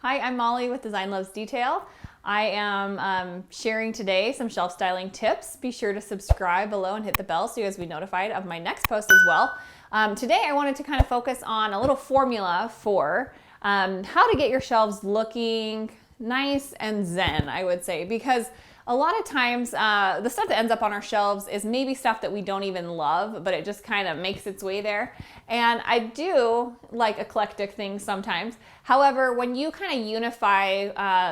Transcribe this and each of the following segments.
Hi, I'm Molly with Design Loves Detail. I am sharing today some shelf styling tips. Be sure to subscribe below and hit the bell so you guys will be notified of my next post as well. Today I wanted to kind of focus on a little formula for how to get your shelves looking nice and zen, I would say, because a lot of times the stuff that ends up on our shelves is maybe stuff that we don't even love, but it just kind of makes its way there. And I do like eclectic things sometimes. However, when you kind of unify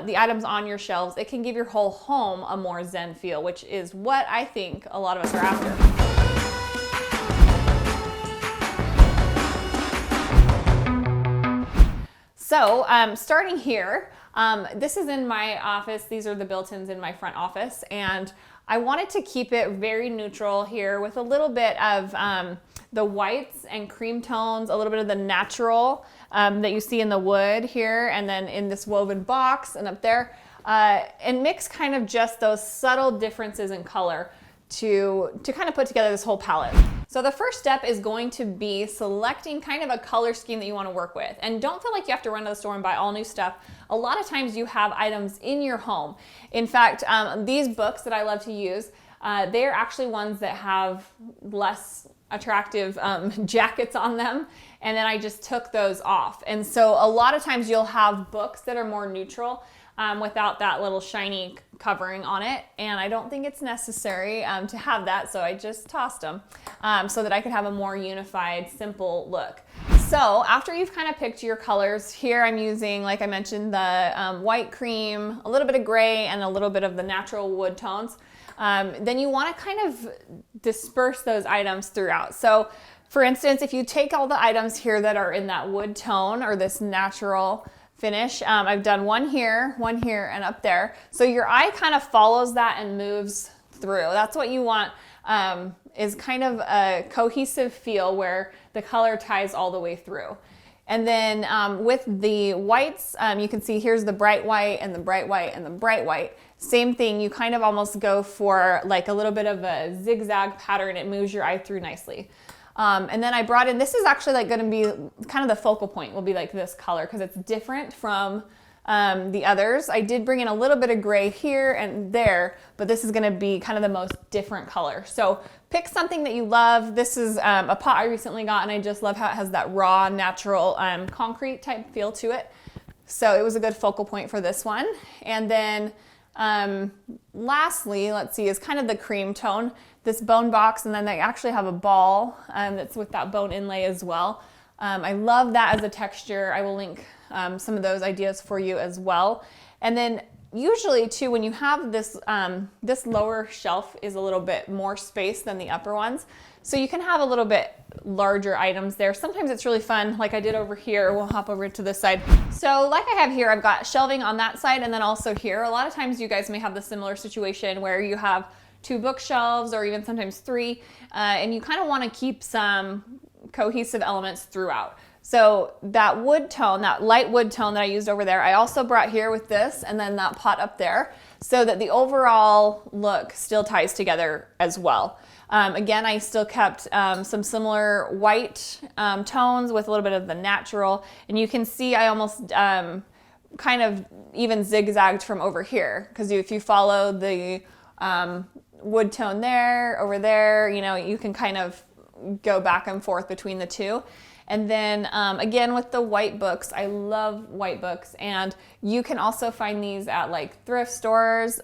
the items on your shelves, it can give your whole home a more zen feel, which is what I think a lot of us are after. So starting here, this is in my office. These are the built-ins in my front office, and I wanted to keep it very neutral here with a little bit of the whites and cream tones, a little bit of the natural that you see in the wood here, and then in this woven box and up there, and mix kind of just those subtle differences in color to kind of put together this whole palette. So the first step is going to be selecting kind of a color scheme that you want to work with. And don't feel like you have to run to the store and buy all new stuff. A lot of times you have items in your home. In fact, these books that I love to use, they're actually ones that have less attractive jackets on them, and then I just took those off. And so a lot of times you'll have books that are more neutral without that little shiny covering on it, and I don't think it's necessary to have that, so I just tossed them so that I could have a more unified, simple look. So after you've kind of picked your colors, here I'm using, like I mentioned, the white cream, a little bit of gray, and a little bit of the natural wood tones. Then you want to kind of disperse those items throughout. So for instance, if you take all the items here that are in that wood tone or this natural finish, I've done one here, and up there. So your eye kind of follows that and moves through. That's what you want, is kind of a cohesive feel where the color ties all the way through. And then with the whites, you can see here's the bright white and the bright white and the bright white. Same thing, you kind of almost go for like a little bit of a zigzag pattern. It moves your eye through nicely. And then I brought in, this is actually like going to be kind of the focal point, will be like this color because it's different from the others. I did bring in a little bit of gray here and there, but this is going to be kind of the most different color. So pick something that you love. This is a pot I recently got, and I just love how it has that raw, natural concrete type feel to it. So it was a good focal point for this one. And then lastly, let's see, is kind of the cream tone, this bone box, and then they actually have a ball that's with that bone inlay as well. I love that as a texture. I will link some of those ideas for you as well. And then usually too, when you have this, this lower shelf is a little bit more space than the upper ones. So you can have a little bit larger items there. Sometimes it's really fun, like I did over here. We'll hop over to this side. So like I have here, I've got shelving on that side and then also here. A lot of times you guys may have the similar situation where you have 2 bookshelves or even sometimes 3, and you kind of want to keep some cohesive elements throughout. So that wood tone, that light wood tone that I used over there, I also brought here with this and then that pot up there so that the overall look still ties together as well. Again, I still kept some similar white tones with a little bit of the natural, and you can see I almost kind of even zigzagged from over here because if you follow the wood tone there, over there, you know, you can kind of go back and forth between the two. And then again with the white books, I love white books, and you can also find these at like thrift stores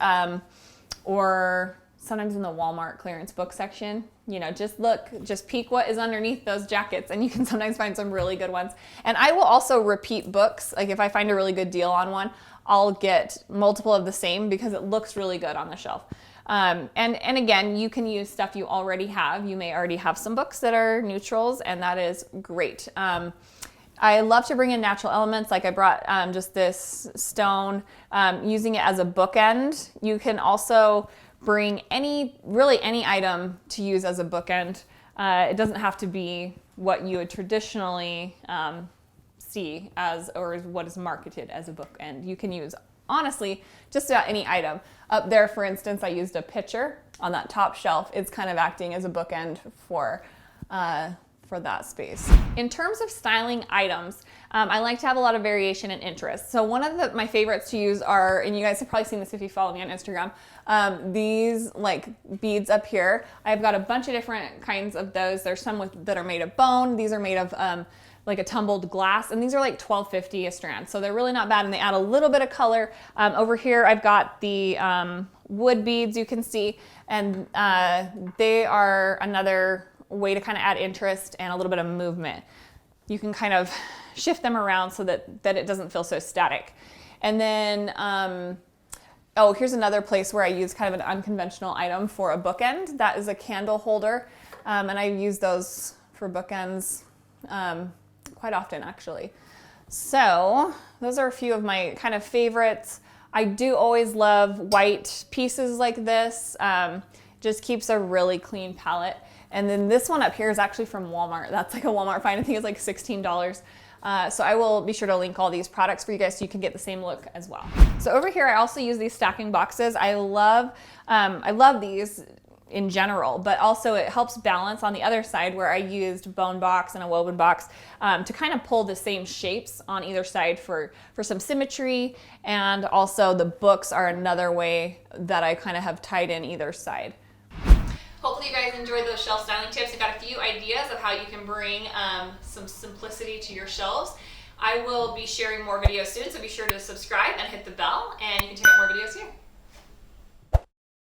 or sometimes in the Walmart clearance book section. You know, just peek what is underneath those jackets, and you can sometimes find some really good ones. And I will also repeat books. Like if I find a really good deal on one, I'll get multiple of the same because it looks really good on the shelf. And again, you can use stuff you already have. You may already have some books that are neutrals, and that is great. I love to bring in natural elements. Like I brought just this stone, using it as a bookend. You can also bring really any item to use as a bookend. It doesn't have to be what you would traditionally see as, or what is marketed as a bookend. You can use, honestly, just about any item. Up there, for instance, I used a pitcher on that top shelf. It's kind of acting as a bookend for that space. In terms of styling items, I like to have a lot of variation and interest. So one of my favorites to use are, and you guys have probably seen this if you follow me on Instagram, these like beads up here. I've got a bunch of different kinds of those. There's some that are made of bone. These are made of like a tumbled glass, and these are like $12.50 a strand. So they're really not bad, and they add a little bit of color. Over here, I've got the wood beads you can see, and they are another way to kind of add interest and a little bit of movement. You can kind of shift them around so that it doesn't feel so static. And then, oh, here's another place where I use kind of an unconventional item for a bookend. That is a candle holder, and I use those for bookends quite often, actually. So those are a few of my kind of favorites. I do always love white pieces like this. Just keeps a really clean palette. And then this one up here is actually from Walmart. That's like a Walmart find. I think it's like $16. So I will be sure to link all these products for you guys so you can get the same look as well. So over here, I also use these stacking boxes. I love these in general, but also it helps balance on the other side where I used bone box and a woven box to kind of pull the same shapes on either side for some symmetry. And also the books are another way that I kind of have tied in either side. Hopefully you guys enjoyed those shelf styling tips. I got a few ideas of how you can bring some simplicity to your shelves. I will be sharing more videos soon, so be sure to subscribe and hit the bell, and you can check out more videos here.